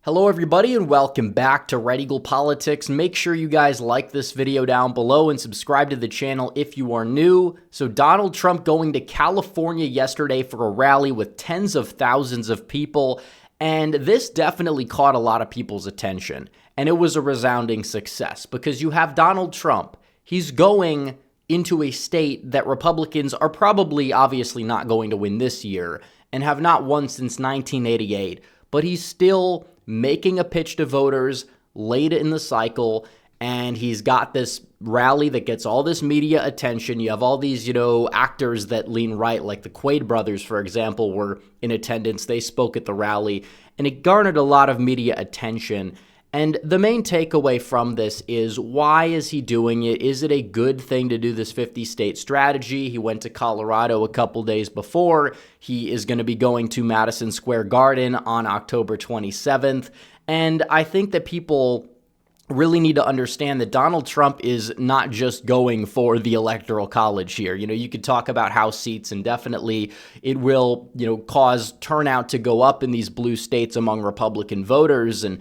Hello everybody and welcome back to Red Eagle Politics. Make sure you guys like this video down below and subscribe to the channel if you are new. So Donald Trump going to California yesterday for a rally with tens of thousands of people, and this definitely caught a lot of people's attention. And it was a resounding success because you have Donald Trump. He's going into a state that Republicans are probably obviously not going to win this year and have not won since 1988, but he's still making a pitch to voters late in the cycle, and he's got this rally that gets all this media attention. You have all these, actors that lean right, like the Quaid brothers, for example, were in attendance. They spoke at the rally, and it garnered a lot of media attention. And the main takeaway from this is, why is he doing it? Is it a good thing to do this 50-state strategy? He went to Colorado a couple days before. He is going to be going to Madison Square Garden on October 27th. And I think that people really need to understand that Donald Trump is not just going for the electoral college here. You could talk about House seats, and definitely it will, cause turnout to go up in these blue states among Republican voters, and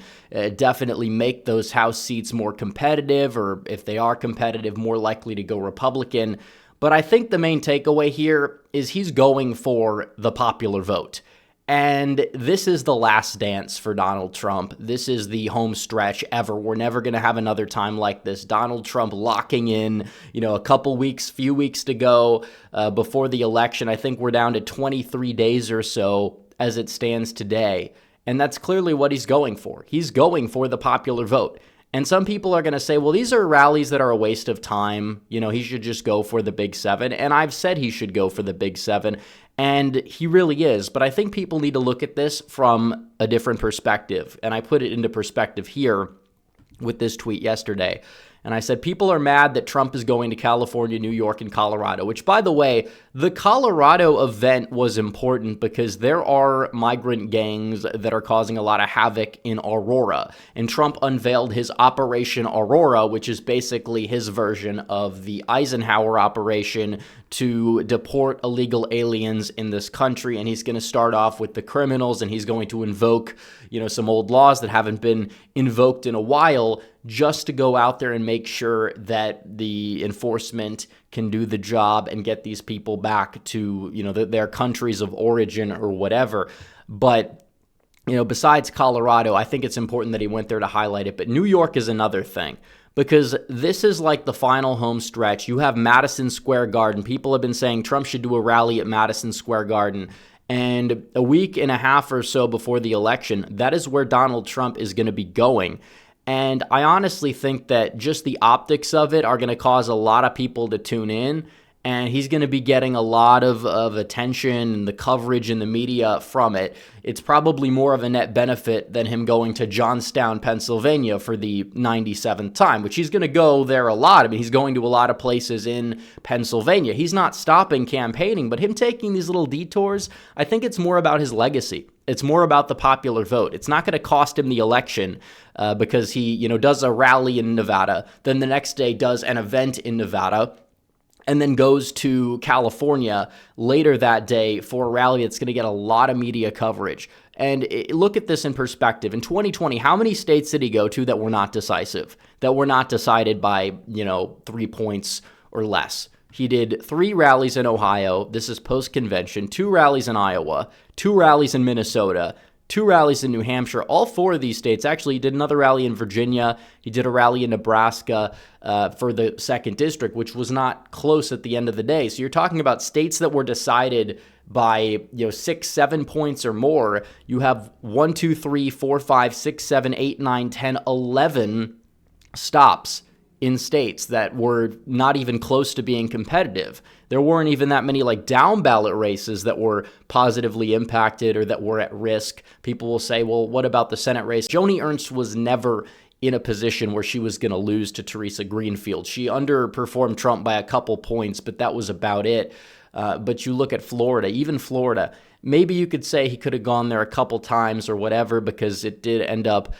definitely make those House seats more competitive, or if they are competitive, more likely to go Republican. But I think the main takeaway here is he's going for the popular vote. And this is the last dance for Donald Trump. This is the home stretch ever. We're never going to have another time like this. Donald Trump locking in, a few weeks to go before the election. I think we're down to 23 days or so as it stands today. And that's clearly what he's going for. He's going for the popular vote. And some people are going to say, well, these are rallies that are a waste of time. He should just go for the Big Seven. And I've said he should go for the Big Seven. And he really is. But I think people need to look at this from a different perspective. And I put it into perspective here with this tweet yesterday. And I said, people are mad that Trump is going to California, New York, and Colorado, which, by the way, the Colorado event was important because there are migrant gangs that are causing a lot of havoc in Aurora. And Trump unveiled his Operation Aurora, which is basically his version of the Eisenhower operation to deport illegal aliens in this country. And he's going to start off with the criminals, and he's going to invoke, some old laws that haven't been invoked in a while, just to go out there and make sure that the enforcement can do the job and get these people back to, their countries of origin or whatever. But, besides Colorado, I think it's important that he went there to highlight it. But New York is another thing, because this is like the final home stretch. You have Madison Square Garden. People have been saying Trump should do a rally at Madison Square Garden. And a week and a half or so before the election, that is where Donald Trump is going to be going. And I honestly think that just the optics of it are going to cause a lot of people to tune in. And he's going to be getting a lot of attention and the coverage in the media from it. It's probably more of a net benefit than him going to Johnstown, Pennsylvania for the 97th time, which he's going to go there a lot. I mean, he's going to a lot of places in Pennsylvania. He's not stopping campaigning, but him taking these little detours, I think it's more about his legacy. It's more about the popular vote. It's not going to cost him the election because he, does a rally in Nevada, then the next day does an event in Nevada, and then goes to California later that day for a rally that's going to get a lot of media coverage. And look at this in perspective. In 2020, how many states did he go to that were not decisive, that were not decided by, 3 points or less? He did 3 rallies in Ohio. This is post-convention. 2 rallies in Iowa. 2 rallies in Minnesota. 2 rallies in New Hampshire. All 4 of these states. Actually, he did another rally in Virginia. He did a rally in Nebraska for the 2nd district, which was not close at the end of the day. So you're talking about states that were decided by 6, 7 points or more. You have 1, 2, 3, 4, 5, 6, 7, 8, 9, 10, 11 stops in states that were not even close to being competitive. There weren't even that many down ballot races that were positively impacted or that were at risk. People will say, well, what about the Senate race? Joni Ernst was never in a position where she was going to lose to Teresa Greenfield. She underperformed Trump by a couple points, but that was about it. But you look at Florida, even Florida, maybe you could say he could have gone there a couple times or whatever because it did end up,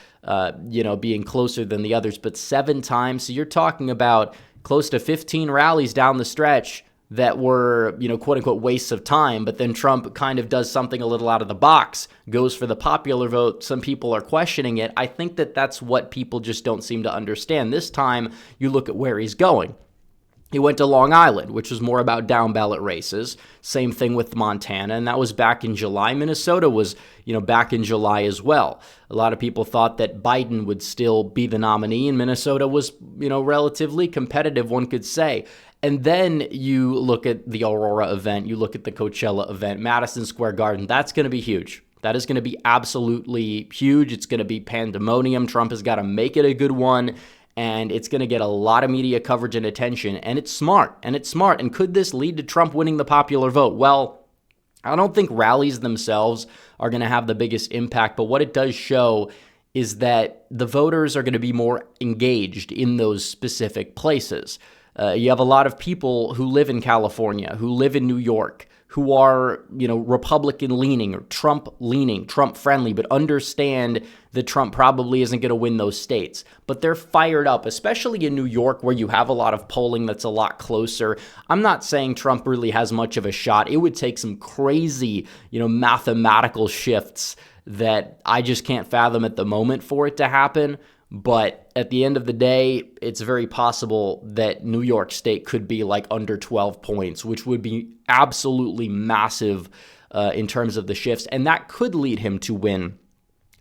being closer than the others, but 7 times. So you're talking about close to 15 rallies down the stretch that were, quote unquote, wastes of time. But then Trump kind of does something a little out of the box, goes for the popular vote. Some people are questioning it. I think that that's what people just don't seem to understand. This time, you look at where he's going. He went to Long Island, which was more about down ballot races. Same thing with Montana, and that was back in July. Minnesota was, back in July as well. A lot of people thought that Biden would still be the nominee, and Minnesota was, relatively competitive, one could say. And then you look at the Aurora event, you look at the Coachella event, Madison Square Garden. That's going to be huge. That is going to be absolutely huge. It's going to be pandemonium. Trump has got to make it a good one. And it's going to get a lot of media coverage and attention, and it's smart, And could this lead to Trump winning the popular vote? Well, I don't think rallies themselves are going to have the biggest impact, but what it does show is that the voters are going to be more engaged in those specific places. You have a lot of people who live in California, who live in New York, who are, Republican leaning or Trump leaning, Trump friendly, but understand that Trump probably isn't going to win those states. But they're fired up, especially in New York, where you have a lot of polling that's a lot closer. I'm not saying Trump really has much of a shot. It would take some crazy, mathematical shifts that I just can't fathom at the moment for it to happen. But at the end of the day, it's very possible that New York State could be like under 12 points, which would be absolutely massive in terms of the shifts. And that could lead him to win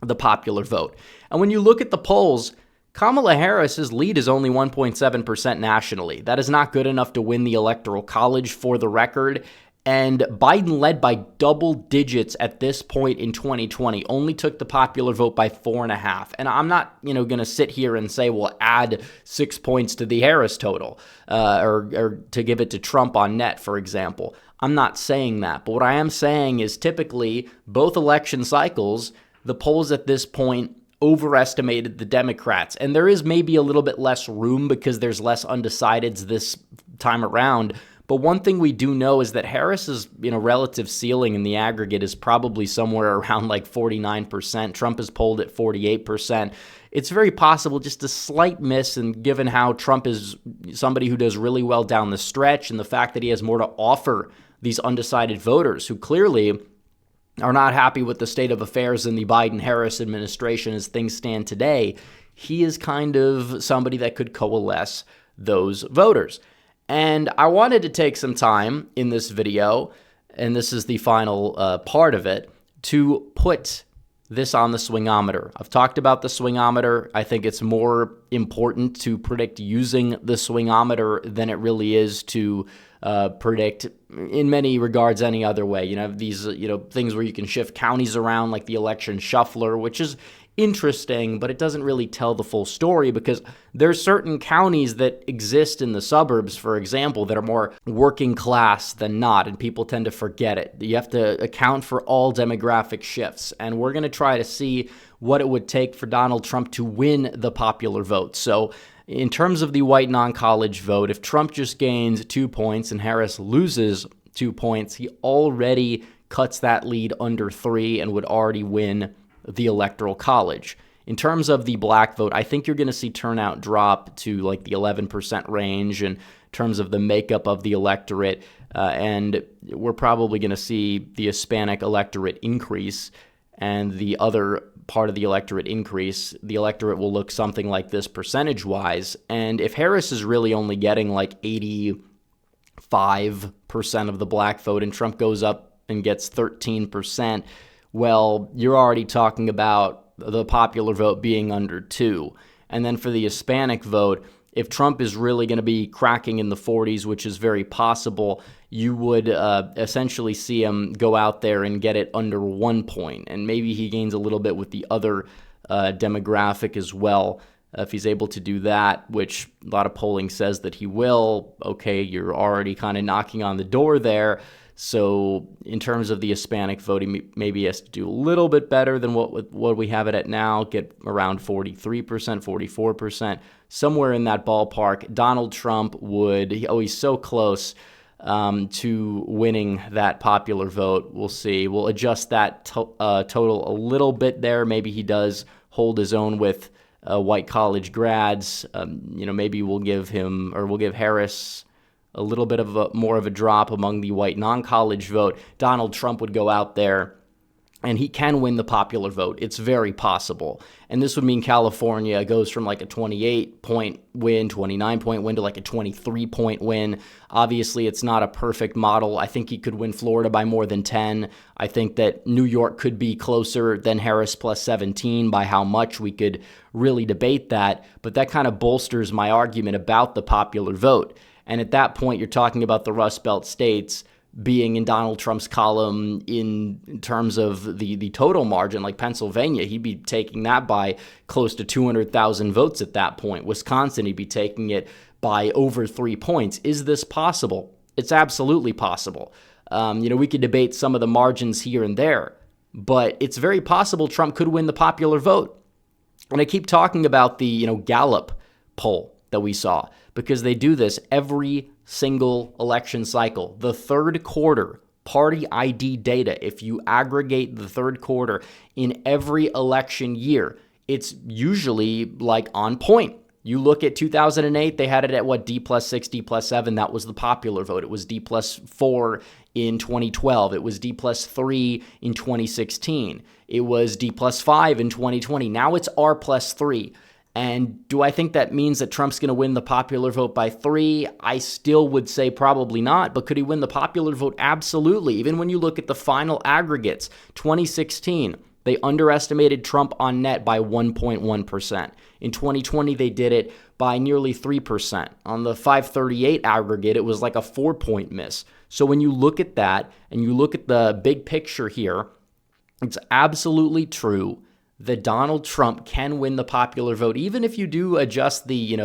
the popular vote. And when you look at the polls, Kamala Harris's lead is only 1.7% nationally. That is not good enough to win the Electoral College, for the record. And Biden led by double digits at this point in 2020, only took the popular vote by 4.5. And I'm not, going to sit here and say, well, add 6 points to the Harris total or to give it to Trump on net, for example. I'm not saying that. But what I am saying is typically both election cycles, the polls at this point overestimated the Democrats. And there is maybe a little bit less room because there's less undecideds this time around. But one thing we do know is that Harris's, relative ceiling in the aggregate is probably somewhere around like 49%. Trump is polled at 48%. It's very possible just a slight miss, and given how Trump is somebody who does really well down the stretch and the fact that he has more to offer these undecided voters who clearly are not happy with the state of affairs in the Biden-Harris administration as things stand today, he is kind of somebody that could coalesce those voters. And I wanted to take some time in this video, and this is the final part of it, to put this on the swingometer. I've talked about the swingometer. I think it's more important to predict using the swingometer than it really is to predict, in many regards, any other way. You have these, things where you can shift counties around, like the election shuffler, which is interesting, but it doesn't really tell the full story because there's certain counties that exist in the suburbs, for example, that are more working class than not, and people tend to forget it. You have to account for all demographic shifts, and we're going to try to see what it would take for Donald Trump to win the popular vote. So in terms of the white non-college vote, if Trump just gains 2 points and Harris loses 2 points, he already cuts that lead under 3 and would already win the Electoral College. In terms of the black vote, I think you're going to see turnout drop to like the 11% range in terms of the makeup of the electorate, and we're probably going to see the Hispanic electorate increase and the other part of the electorate increase. The electorate will look something like this percentage-wise, and if Harris is really only getting like 85% of the black vote and Trump goes up and gets 13%, well, you're already talking about the popular vote being under 2. And then for the Hispanic vote, if Trump is really going to be cracking in the 40s, which is very possible, you would essentially see him go out there and get it under 1 point. And maybe he gains a little bit with the other demographic as well. If he's able to do that, which a lot of polling says that he will, okay, you're already kind of knocking on the door there. So in terms of the Hispanic vote, he maybe has to do a little bit better than what we have it at now, get around 43%, 44%, somewhere in that ballpark. Donald Trump he's so close to winning that popular vote. We'll see. We'll adjust that total a little bit there. Maybe he does hold his own with white college grads. Maybe we'll give Harris a little bit of more of a drop among the white non-college vote, Donald Trump would go out there and he can win the popular vote. It's very possible. And this would mean California goes from like a 28-point win, 29-point win to like a 23-point win. Obviously, it's not a perfect model. I think he could win Florida by more than 10. I think that New York could be closer than Harris plus 17. By how much, we could really debate that. But that kind of bolsters my argument about the popular vote. And at that point, you're talking about the Rust Belt states being in Donald Trump's column in terms of the total margin. Like Pennsylvania, he'd be taking that by close to 200,000 votes at that point. Wisconsin, he'd be taking it by over 3 points. Is this possible? It's absolutely possible. We could debate some of the margins here and there, but it's very possible Trump could win the popular vote. And I keep talking about the Gallup poll that we saw, because they do this every single election cycle. The third quarter party ID data, if you aggregate the third quarter in every election year, it's usually like on point. You look at 2008, they had it at what, D plus 6, D plus 7. That was the popular vote. It was D plus 4 in 2012. It was D plus 3 in 2016. It was D plus 5 in 2020. Now it's R plus 3. And do I think that means that Trump's going to win the popular vote by 3? I still would say probably not, but could he win the popular vote? Absolutely. Even when you look at the final aggregates, 2016, they underestimated Trump on net by 1.1%. In 2020, they did it by nearly 3%. On the 538 aggregate, it was like a 4-point miss. So when you look at that and you look at the big picture here, it's absolutely true that Donald Trump can win the popular vote. Even if you do adjust the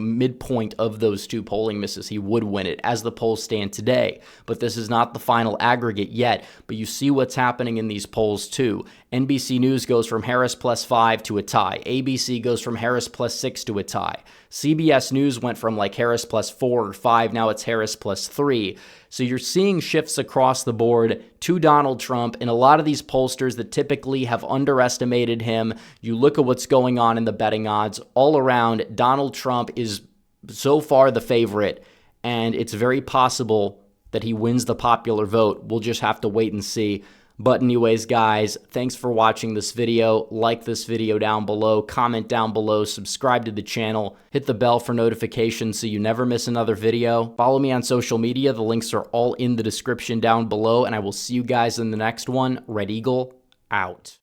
midpoint of those two polling misses, he would win it as the polls stand today. But this is not the final aggregate yet. But you see what's happening in these polls too. NBC News goes from Harris plus 5 to a tie. ABC goes from Harris plus 6 to a tie. CBS News went from like Harris plus 4 or 5, now it's Harris plus 3. So you're seeing shifts across the board to Donald Trump, and a lot of these pollsters that typically have underestimated him, you look at what's going on in the betting odds all around, Donald Trump is so far the favorite, and it's very possible that he wins the popular vote. We'll just have to wait and see. But anyways, guys, thanks for watching this video. Like this video down below, comment down below, subscribe to the channel, hit the bell for notifications so you never miss another video. Follow me on social media. The links are all in the description down below, and I will see you guys in the next one. Red Eagle, out.